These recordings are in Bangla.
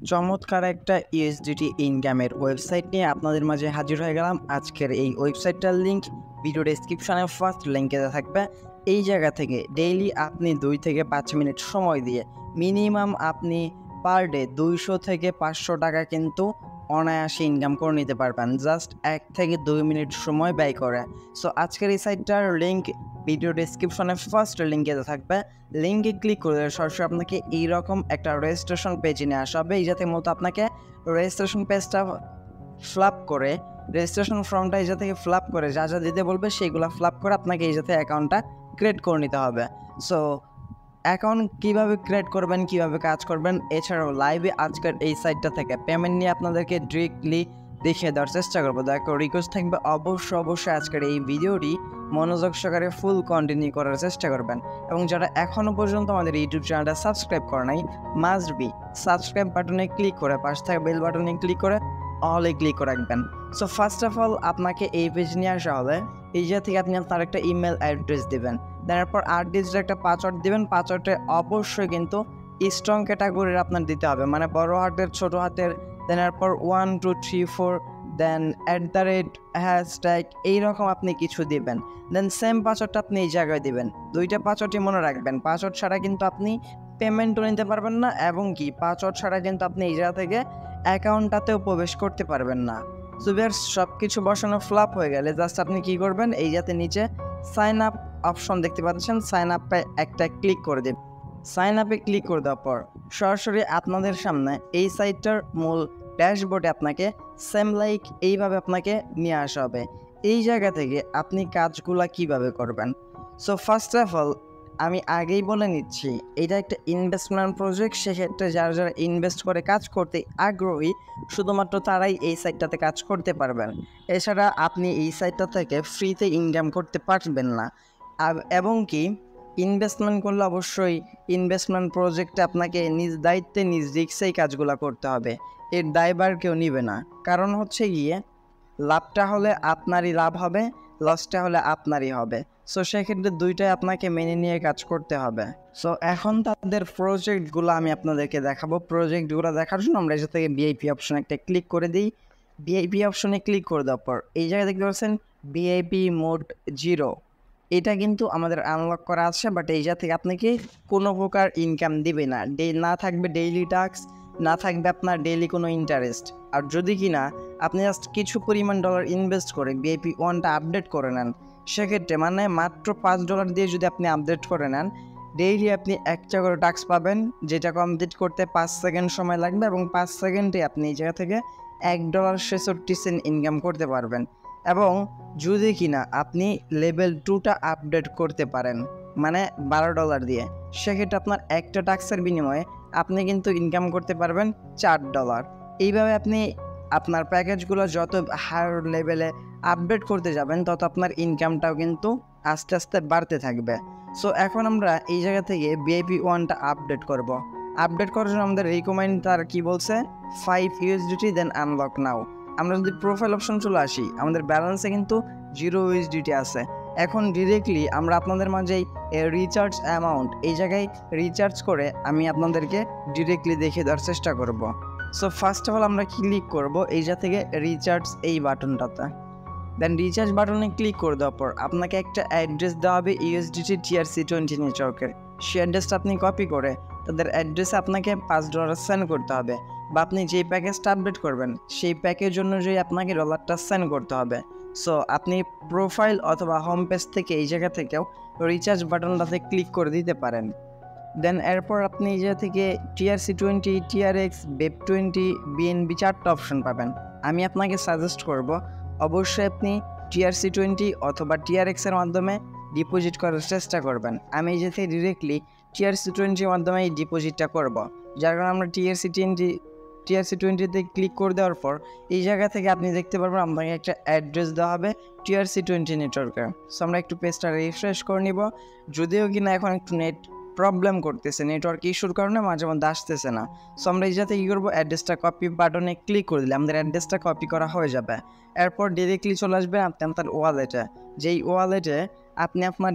চমৎকার একটা ইউএসডিটি ইনকামের ওয়েবসাইট নিয়ে আপনাদের মাঝে হাজির হয়ে গেলাম। আজকের এই ওয়েবসাইটটার লিঙ্ক ভিডিও ডেসক্রিপশনে ফার্স্ট লিঙ্কে থাকবে। এই জায়গা থেকে ডেইলি আপনি 2 থেকে 5 মিনিট সময় দিয়ে মিনিমাম আপনি পার ডে 200 থেকে 500 টাকা কিন্তু অনায়াসে ইনকাম করে নিতে পারবেন, জাস্ট 1 থেকে 2 মিনিট সময় ব্যয় করে। সো আজকের এই সাইটটার লিঙ্ক ভিডিও ডেসক্রিপশনে ফার্স্ট লিঙ্কে থাকবে। লিঙ্কে ক্লিক করে সরাসরি আপনাকে এইরকম একটা রেজিস্ট্রেশন পেজে নিয়ে আসা হবে। এই যাতে মূলত আপনাকে রেজিস্ট্রেশন পেজটা ফ্লাপ করে, রেজিস্ট্রেশন ফর্মটা এই থেকে ফ্লাপ করে যা যা দিতে বলবে সেইগুলো ফ্লাপ করে আপনাকে এই যাতে অ্যাকাউন্টটা ক্রিয়েট করে নিতে হবে। সো অ্যাকাউন্ট কীভাবে ক্রিয়েট করবেন, কীভাবে কাজ করবেন, এছাড়াও লাইভে আজকের এই সাইটটা থেকে পেমেন্ট নিয়ে আপনাদেরকে ডিরেক্টলি দেখিয়ে দেওয়ার চেষ্টা করবো। দয়া করে রিকোয়েস্ট থাকবে অবশ্যই আজকের এই ভিডিওটি মনোযোগ সহকারে ফুল কন্টিনিউ করার চেষ্টা করবেন। এবং যারা এখনও পর্যন্ত আমাদের ইউটিউব চ্যানেলটা সাবস্ক্রাইব করে নাই, মাস্ট বি সাবস্ক্রাইব বাটনে ক্লিক করে পাশে থাকা বেল বাটনে ক্লিক করে অলে ক্লিক করে রাখবেন। সো ফার্স্ট অফ অল আপনাকে এই পেজ নিয়ে আসা হবে। এই জায়গা থেকে আপনি আপনার একটা ইমেল অ্যাড্রেস দেবেন, তারপর 8 ডিজিটের একটা পাসওয়ার্ড দেবেন। পাসওয়ার্ডে অবশ্যই কিন্তু স্ট্রং ক্যাটাগরির আপনার দিতে হবে, মানে বড় হাতের ছোট হাতের, দেন এরপর 1 2 3 4 দেন @ এইরকম আপনি কিছু দিবেন। দেন সেম পাসওয়ার্ডটা আপনি এই জায়গায় দিবেন। দুইটা পাসওয়ার্ডই মনে রাখবেন। পাসওয়ার্ড ছাড়া কিন্তু আপনি পেমেন্টও নিতে পারবেন না, এবং কি পাসওয়ার্ড ছাড়া কিন্তু আপনি এই জায়গা থেকে অ্যাকাউন্টটাতেও প্রবেশ করতে পারবেন না। সো ভিউয়ার্স, সব কিছু বসানো ফ্লাপ হয়ে গেলে জাস্ট আপনি কী করবেন, এই যাতে নিচে সাইন আপ অপশন দেখতে পাচ্ছেন, সাইন আপে একটা ক্লিক করে দেবেন। সাইন আপে ক্লিক করে দেওয়ার পর সরাসরি আপনাদের সামনে এই সাইটটার মূল ড্যাশবোর্ডে আপনাকে সেম লাইক এইভাবে আপনাকে নিয়ে আসা হবে। এই জায়গা থেকে আপনি কাজগুলা কিভাবে করবেন। সো ফার্স্ট অফ অল আমি আগেই বলে নিচ্ছি, এটা একটা ইনভেস্টমেন্ট প্রজেক্ট। সেক্ষেত্রে যারা যারা ইনভেস্ট করে কাজ করতে আগ্রহী শুধুমাত্র তারাই এই সাইটটাতে কাজ করতে পারবেন। এছাড়া আপনি এই সাইটটা থেকে ফ্রিতে ইনকাম করতে পারবেন না। এবং কি ইনভেস্টমেন্ট করলে অবশ্যই ইনভেস্টমেন্ট প্রজেক্টে আপনাকে নিজ দায়িত্বে নিজ রিস্কেই কাজগুলো করতে হবে। এর দায়ভার কেউ নিবে না। কারণ হচ্ছে গিয়ে লাভটা হলে আপনারই লাভ হবে, লসটা হলে আপনারই হবে। সো সেক্ষেত্রে দুইটাই আপনাকে মেনে নিয়ে কাজ করতে হবে। সো এখন তাদের প্রজেক্টগুলো আমি আপনাদেরকে দেখাবো। প্রজেক্টগুলো দেখার জন্য আমরা এসে থেকে ভিআইপি অপশনে একটা ক্লিক করে দিই। ভিআইপি অপশনে ক্লিক করে দেওয়ার পর এই জায়গায় দেখতে পাচ্ছেন ভিআইপি মোড 0, এটা কিন্তু আমাদের আনলক করা আছে। বাট এই জায়গা থেকে আপনাকে কোনো প্রকার ইনকাম দিবে না। না থাকবে ডেইলি টাস্ক, না থাকবে আপনার ডেইলি কোনো ইন্টারেস্ট। আর যদি কিনা আপনি জাস্ট কিছু পরিমাণ ডলার ইনভেস্ট করে ভিআইপি 1টা আপডেট করে নেন, সেক্ষেত্রে মানে মাত্র $5 দিয়ে যদি আপনি আপডেট করে নেন, ডেইলি আপনি একটা করে টাস্ক পাবেন, যেটা কমপ্লিট করতে 5 সেকেন্ড সময় লাগবে, এবং 5 সেকেন্ডে আপনি এই জায়গা থেকে $1.66 ইনকাম করতে পারবেন। এবং যদি কিনা আপনি লেভেল 2টা আপডেট করতে পারেন, মানে $12 দিয়ে, সেক্ষেত্রে আপনার একটা টাস্কের বিনিময়ে আপনি কিন্তু ইনকাম করতে পারবেন $4। এইভাবে আপনি আপনার প্যাকেজগুলো যত হায়ার লেভেলে আপডেট করতে যাবেন, তত আপনার ইনকামটাও কিন্তু আস্তে আস্তে বাড়তে থাকবে। সো এখন আমরা এই জায়গা থেকে ভিআইপি 1টা আপডেট করব। আপডেট করার জন্য আমাদের রিকমেন্ড তার কী বলছে, 5 USDT দেন আনলক নাও। আমরা যদি প্রোফাইল অপশন চলে আসি, আমাদের ব্যালেন্সে কিন্তু 0 USDT আছে। এখন ডিরেক্টলি আমরা আপনাদের মাঝেই রিচার্জ অ্যামাউন্ট এই জায়গায় রিচার্জ করে আমি আপনাদেরকে ডিরেক্টলি দেখিয়ে দেওয়ার চেষ্টা করব। সো ফার্স্ট অফ অল আমরা ক্লিক করব এই জায়গা থেকে রিচার্জ এই বাটনটাতে। দেন রিচার্জ বাটনে ক্লিক করে দেওয়ার পর আপনাকে একটা অ্যাড্রেস দেওয়া হবে USDT TRC20 নেটওয়ার্কের। সেই অ্যাড্রেসটা আপনি কপি করে তাদের অ্যাড্রেসে আপনাকে $5 সেন্ড করতে হবে, বা আপনি যেই প্যাকেজটা আপডেট করবেন সেই প্যাকেজ অনুযায়ী আপনাকে ডলারটা সেন্ড করতে হবে। সো আপনি প্রোফাইল অথবা হোম পেজ থেকে এই জায়গা থেকেও রিচার্জ বাটনটাতে ক্লিক করে দিতে পারেন। দেন এরপর আপনি এই জায়গা থেকে TRC20, TRX, BEP20, BNB 4টা অপশন পাবেন। আমি আপনাকে সাজেস্ট করব অবশ্যই আপনি TRC20 অথবা TRX এর মাধ্যমে ডিপোজিট করার চেষ্টা করবেন। আমি এই জায়গায় ডিরেক্টলি TRC20 মাধ্যমে এই ডিপোজিটটা করব, যার কারণে আমরা TRC20তে ক্লিক করে দেওয়ার পর এই জায়গা থেকে আপনি দেখতে পারবেন আপনাকে একটা অ্যাড্রেস দেওয়া হবে TRC20 নেটওয়ার্কের। সো আমরা একটু পেজটা রিফ্রেশ করে নিব। যদিও কিনা এখন একটু নেট প্রবলেম করতেছে, নেটওয়ার্ক ইস্যুর কারণে মাঝে মধ্যে আসতেছে না। সো আমরা এই জায়গাতে কী করবো, অ্যাড্রেসটা কপি বাটনে ক্লিক করে দিলে আমাদের অ্যাড্রেসটা কপি করা হয়ে যাবে। এরপর ডিরেক্টলি চলে আসবে আপনি আপনার ওয়ালেটে, যেই ওয়ালেটে আপনি আপনার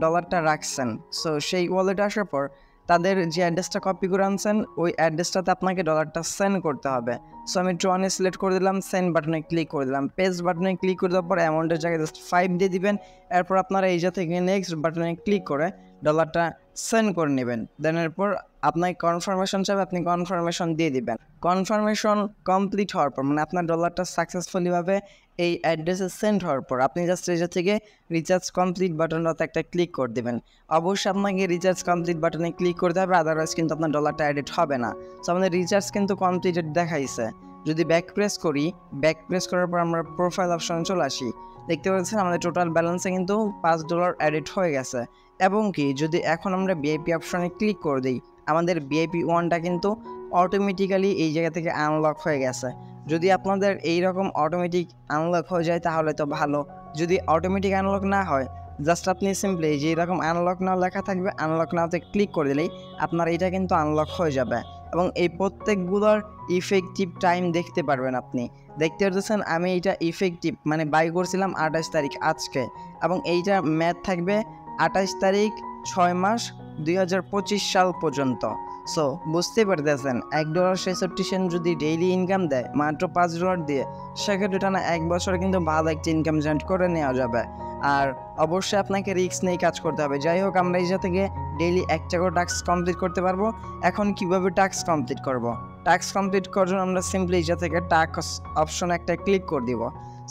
ডলারটা রাখছেন। সো সেই ওয়ালেটে আসার পর তাদের যে অ্যাড্রেসটা কপি করে আনছেন ওই অ্যাড্রেসটাতে আপনাকে ডলারটা সেন্ড করতে হবে। সো আমি ট্রনে সিলেক্ট করে দিলাম, সেন্ড বাটনে ক্লিক করে দিলাম, পেস্ট বাটনে ক্লিক করে দেওয়ার পর অ্যামাউন্টের জায়গায় জাস্ট 5 দিয়ে দিবেন। এরপর আপনারা এই থেকে নেক্সট বাটনে ক্লিক করে ডলারটা সেন্ড করে নেবেন। দেন এরপর আপনাকে কনফার্মেশন চাইবে, আপনি কনফার্মেশন দিয়ে দিবেন। কনফার্মেশন কমপ্লিট হওয়ার পর মানে আপনার ডলারটা সাকসেসফুলিভাবে এই অ্যাড্রেসে সেন্ড হওয়ার পর আপনি জাস্ট এই থেকে রিচার্জ কমপ্লিট বাটনটাতে একটা ক্লিক করে দেবেন। অবশ্যই আপনাকে রিচার্জ কমপ্লিট বাটনে ক্লিক করতে হবে, আদারওয়াইজ কিন্তু আপনার ডলারটা অ্যাডেড হবে না। সো আমাদের রিচার্জ কিন্তু কমপ্লিটেড দেখাইছে। যদি ব্যাক প্রেস করি, ব্যাক প্রেস করার পর আমরা প্রোফাইল অপশনে চলে আসি, দেখতে পাচ্ছেন আমাদের টোটাল ব্যালেন্সে কিন্তু $5 অ্যাডেড হয়ে গেছে। এবং কি যদি এখন আমরা ভিআইপি অপশনে ক্লিক করে দিই, আমাদের ভিআইপি 1টা কিন্তু অটোমেটিক্যালি এই জায়গা থেকে আনলক হয়ে গেছে। যদি আপনাদের এইরকম অটোমেটিক আনলক হয়ে যায় তাহলে তো ভালো। যদি অটোমেটিক আনলক না হয়, জাস্ট আপনি সিম্পলি যে এরকম আনলক নাও লেখা থাকবে, আনলক নাওতে ক্লিক করে দিলেই আপনার এটা কিন্তু আনলক হয়ে যাবে। এবং এই প্রত্যেকগুলোর ইফেক্টিভ টাইম দেখতে পারবেন। আপনি দেখতে পাচ্ছেন আমি এটা ইফেক্টিভ মানে বাই করছিলাম 28 তারিখ আজকে, এবং এইটা ম্যাথ থাকবে 28 তারিখ 6 মাস 2025 সাল পর্যন্ত। সো বুঝতে পারতেছেন $1.66 যদি ডেইলি ইনকাম দেয় মাত্র $5 দিয়ে, সেক্ষেত্রে টানা 1 বছরে কিন্তু ভালো একটা ইনকাম জেনারেট করে নেওয়া যাবে। আর অবশ্যই আপনাকে রিস্ক নিয়ে কাজ করতে হবে। যাই হোক, আমরা এই থেকে ডেইলি একটা করে টাস্ক কমপ্লিট করতে পারবো। এখন কিভাবে টাস্ক কমপ্লিট করব? টাস্ক কমপ্লিট করার জন্য আমরা সিম্পলি এই থেকে টাস্ক অপশন একটা ক্লিক করে দিব।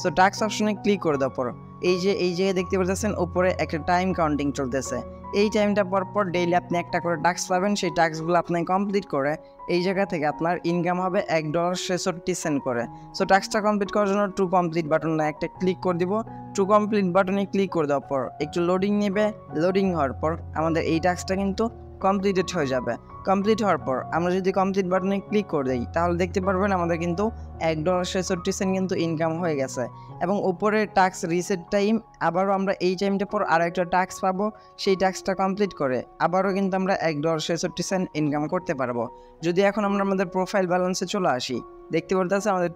সো টাস্ক অপশনে ক্লিক করে দেওয়ার পর এই জায়গায় দেখতে পাচ্ছেন উপরে একটা টাইম কাউন্টিং চলতেছে। এই টাইমটা পর ডেইলি আপনি একটা করে টাস্ক পাবেন। সেই টাস্কগুলো আপনি কমপ্লিট করে এই জায়গা থেকে আপনার ইনকাম হবে $1.66 করে। সো টাস্কটা কমপ্লিট করার জন্য টু কমপ্লিট বাটনে একটা ক্লিক করে দিব। টু কমপ্লিট বাটনে ক্লিক করে দেওয়ার পর একটু লোডিং নেবে। লোডিং হওয়ার পর আমাদের এই টাস্কটা কিন্তু কমপ্লিটেড হয়ে যাবে। কমপ্লিট হওয়ার পর আমরা যদি কমপ্লিট বাটনে ক্লিক করে দিই তাহলে দেখতে পারবেন আমাদের কিন্তু $1.66 কিন্তু ইনকাম হয়ে গেছে। এবং উপরে টাস্ক রিসেট টাইম, আবারও আমরা এই টাইমটা পর আরও একটা টাস্ক পাবো। সেই টাস্কটা কমপ্লিট করে আবারও কিন্তু আমরা $1.66 ইনকাম করতে পারবো। যদি এখন আমরা আমাদের প্রোফাইল ব্যালেন্সে চলে আসি, দেখতে পারতেছে আমাদের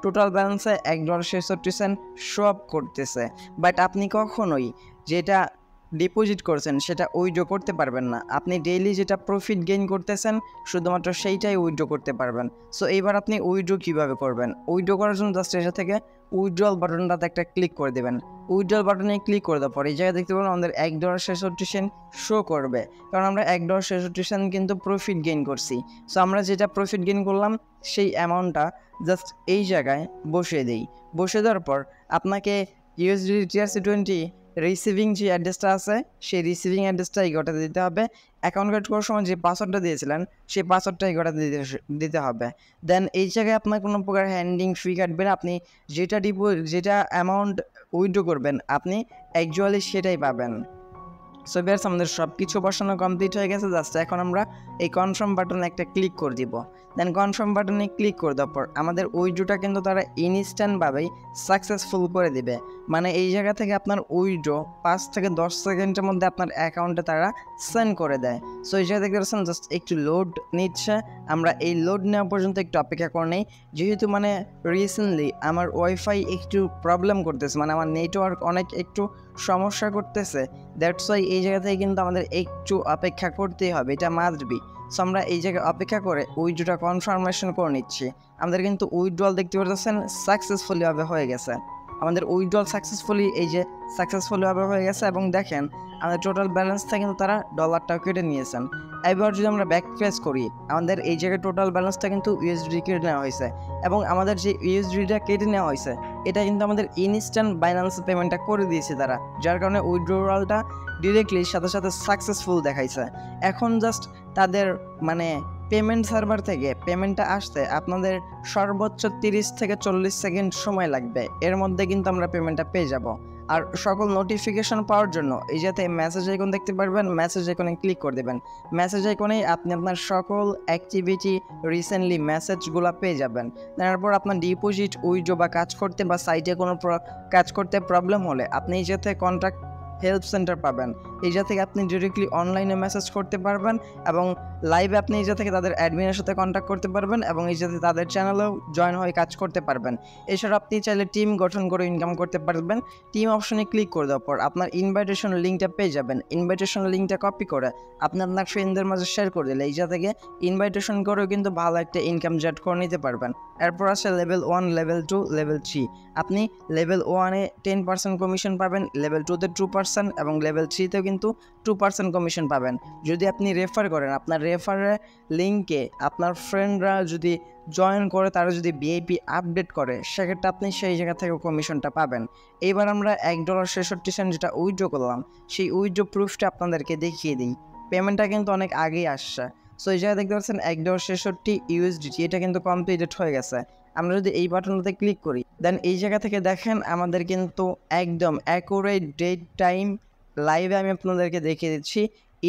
টোটাল ব্যালেন্সে $1.66 শো আপ করতেছে। বাট আপনি কখনোই যেটা ডিপোজিট করছেন সেটা উইথড্র করতে পারবেন না। আপনি ডেইলি যেটা প্রফিট গেইন করতেছেন শুধুমাত্র সেইটাই উইথড্র করতে পারবেন। সো এইবার আপনি উইথড্র কীভাবে করবেন? উইথড্র করার জন্য জাস্ট এসে থেকে উইথড্রল বাটনটাতে একটা ক্লিক করে দেবেন। উইথড্রল বাটনে ক্লিক করে দেওয়ার পর এই জায়গায় দেখতে পাবেন আমাদের $1.66 শো করবে, কারণ আমরা $1.66 কিন্তু প্রফিট গেইন করছি। সো আমরা যেটা প্রফিট গেইন করলাম সেই অ্যামাউন্টটা জাস্ট এই জায়গায় বসিয়ে দিই। বসিয়ে দেওয়ার পর আপনাকে USDT TRC20 রিসিভিং যে অ্যাড্রেসটা আছে সেই রিসিভিং অ্যাড্রেসটা এগোটাতে দিতে হবে। অ্যাকাউন্ট ক্রিয়েট করার সময় যে পাসওয়ার্ডটা দিয়েছিলেন সেই পাসওয়ার্ডটা এগোটাতে দিতে হবে। দেন এই জায়গায় আপনার কোনো প্রকার হ্যান্ডিং ফি কাটবে না। আপনি যেটা অ্যামাউন্ট উইথড্র করবেন আপনি অ্যাকচুয়ালি সেটাই পাবেন। সো ভিউয়ার্স, আমাদের সব কিছু বসানো কমপ্লিট হয়ে গেছে। জাস্ট এখন আমরা এই কনফার্ম বাটনে একটা ক্লিক করে দিব। দেন কনফার্ম বাটনে ক্লিক করে দেওয়ার পর আমাদের উইথড্রটা কিন্তু তারা ইনস্ট্যান্টভাবেই সাকসেসফুল করে দিবে। মানে এই জায়গা থেকে আপনার উইথড্র 5 থেকে 10 সেকেন্ডের মধ্যে আপনার অ্যাকাউন্টে তারা সেন্ড করে দেয়। সো এই জায়গা দেখতে পাচ্ছেন জাস্ট একটু লোড নিচ্ছে। আমরা এই লোড নেওয়া পর্যন্ত একটু অপেক্ষা করে নেই, যেহেতু মানে রিসেন্টলি আমার ওয়াইফাই একটু প্রবলেম করতেছে, মানে আমার নেটওয়ার্ক অনেক একটু সমস্যা করতেছে। দ্যাটস ওয়াই এই জায়গা থেকে কিন্তু আমাদের একটু অপেক্ষা করতেই হবে, এটা মাস্ট বি। সো আমরা এই জায়গায় অপেক্ষা করে উইথড্রটা কনফার্মেশন করে নিচ্ছি। আমাদের কিন্তু উইথড্রল দেখতে পাচ্ছেন সাকসেসফুলিভাবে হয়ে গেছে। আমাদের উইথড্রল সাকসেসফুলিভাবে হয়ে গেছে। এবং দেখেন আমাদের টোটাল ব্যালেন্স থেকে কিন্তু তারা ডলারটাও কেটে নিয়েছেন। এবার যদি আমরা ব্যাক প্রেস করি, আমাদের এই জায়গায় টোটাল ব্যালেন্সটা কিন্তু USDT কেটে নেওয়া হয়েছে। এবং আমাদের যে USDTটা কেটে নেওয়া হয়েছে এটা কিন্তু আমাদের ইনস্ট্যান্ট বাইন্যান্স পেমেন্টটা করে দিয়েছে তারা, যার কারণে উইথড্রলটা ডিরেক্টলি সাথে সাথে সাকসেসফুল দেখাইছে। এখন জাস্ট তাদের মানে পেমেন্ট সার্ভার থেকে পেমেন্টটা আসতে আপনাদের সর্বোচ্চ 30 থেকে 40 সেকেন্ড সময় লাগবে। এর মধ্যে কিন্তু আমরা পেমেন্টটা পেয়ে যাব। আর সকল নোটিফিকেশন পাওয়ার জন্য এই যাতে মেসেজ আইকন দেখতে পারবেন, মেসেজ আইকনে ক্লিক করে দেবেন। মেসেজ আইকনেই আপনি আপনার সকল অ্যাক্টিভিটি রিসেন্টলি মেসেজগুলো পেয়ে যাবেন। তারপর আপনার ডিপোজিট উইথড্র বা কাজ করতে বা সাইটে কোনো কাজ করতে প্রবলেম হলে আপনি এই যাতে হেল্প সেন্টার পাবেন। এই জায়গা থেকে আপনি ডিরেক্টলি অনলাইনে মেসেজ করতে পারবেন এবং লাইভে আপনি এই জায়গা থেকে তাদের অ্যাডমিনের সাথে কন্ট্যাক্ট করতে পারবেন এবং এই জায়গাতে তাদের চ্যানেলেও জয়েন হয়ে কাজ করতে পারবেন। এছাড়া আপনি চাইলে টিম গঠন করে ইনকাম করতে পারবেন। টিম অপশনে ক্লিক করে দেওয়ার পর আপনার ইনভাইটেশন লিঙ্কটা পেয়ে যাবেন। ইনভাইটেশন লিঙ্কটা কপি করে আপনি আপনার ফ্রেন্ডদের মাঝে শেয়ার করে দিলে এই জায়গা থেকে ইনভাইটেশন করেও কিন্তু ভালো একটা ইনকাম জেনারেট করে নিতে পারবেন। এরপর আছে লেভেল 1, লেভেল 2, লেভেল 3। আপনি লেভেল 1-এ 10% কমিশন পাবেন, লেভেল 2-তে 2% এবং লেভেল 3-তেও কিন্তু 2% কমিশন পাবেন। যদি আপনি রেফার করেন, আপনার রেফারের লিঙ্কে আপনার ফ্রেন্ডরা যদি জয়েন করে, তারা যদি ভিআইপি আপডেট করে, সেক্ষেত্রে আপনি সেই জায়গা থেকে কমিশনটা পাবেন। এবার আমরা $1.66 যেটা উইথড্র করলাম, সেই উইথড্র প্রুফটা আপনাদেরকে দেখিয়ে দিই। পেমেন্টটা কিন্তু অনেক আগেই আসছে। সো এই জায়গায় দেখতে পাচ্ছেন $1.66 এটা কিন্তু কমপ্লিটেড হয়ে গেছে। আমরা যদি এই বাটনটাতে ক্লিক করি, দেন এই জায়গা থেকে দেখেন আমাদের কিন্তু একদম অ্যাকুরেট ডেট টাইম লাইভে আমি আপনাদেরকে দেখিয়ে দিচ্ছি।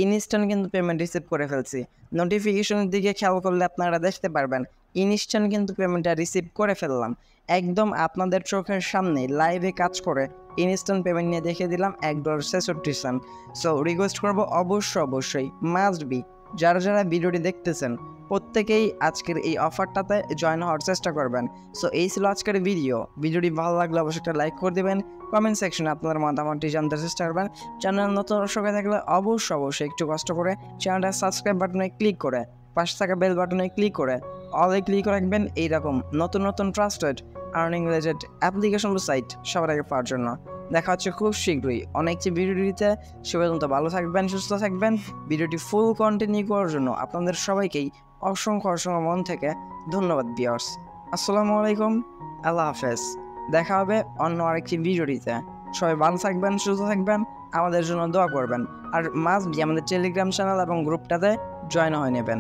ইনস্ট্যান্ট কিন্তু পেমেন্ট রিসিভ করে ফেলছি। নোটিফিকেশনের দিকে খেয়াল করলে আপনারা দেখতে পারবেন ইনস্ট্যান্ট কিন্তু পেমেন্টটা রিসিভ করে ফেললাম। একদম আপনাদের চোখের সামনে লাইভে কাজ করে ইনস্ট্যান্ট পেমেন্ট নিয়ে দেখিয়ে দিলাম $1.66। সো রিকোয়েস্ট করবো অবশ্যই মাস্ট বি যারা ভিডিওটি দেখতেছেন প্রত্যেকেই আজকের এই অফারটাতে জয়েন হওয়ার চেষ্টা করবেন। সো এই ছিল আজকের ভিডিওটি ভালো লাগলে অবশ্যই একটা লাইক করে দেবেন। কমেন্ট সেকশনে আপনার মতামতটি জানতে চেষ্টা করবেন। চ্যানেল নতুন দর্শক হয়ে থাকলে অবশ্যই একটু কষ্ট করে চ্যানেলটা সাবস্ক্রাইব বাটনে ক্লিক করে পাশে থাকা বেল বাটনে ক্লিক করে অলে ক্লিক রাখবেন এইরকম নতুন trusted earning related application site সবার আগে পাওয়ার জন্য। দেখা হচ্ছে খুব শীঘ্রই অনেক ভিডিওটিতে। সে পর্যন্ত ভালো থাকবেন, সুস্থ থাকবেন। ভিডিওটি ফুল কন্টিনিউ করার জন্য আপনাদের সবাইকেই অসংখ্য মন থেকে ধন্যবাদ ভিউয়ার্স। আসসালামু আলাইকুম, আল্লাহ হাফেজ। দেখা হবে অন্য আরেকটি ভিডিওটিতে। সবাই ভালো থাকবেন, সুস্থ থাকবেন, আমাদের জন্য দোয়া করবেন। আর মাস্ট বি আমাদের টেলিগ্রাম চ্যানেল এবং গ্রুপটাতে জয়েন হয়ে নেবেন।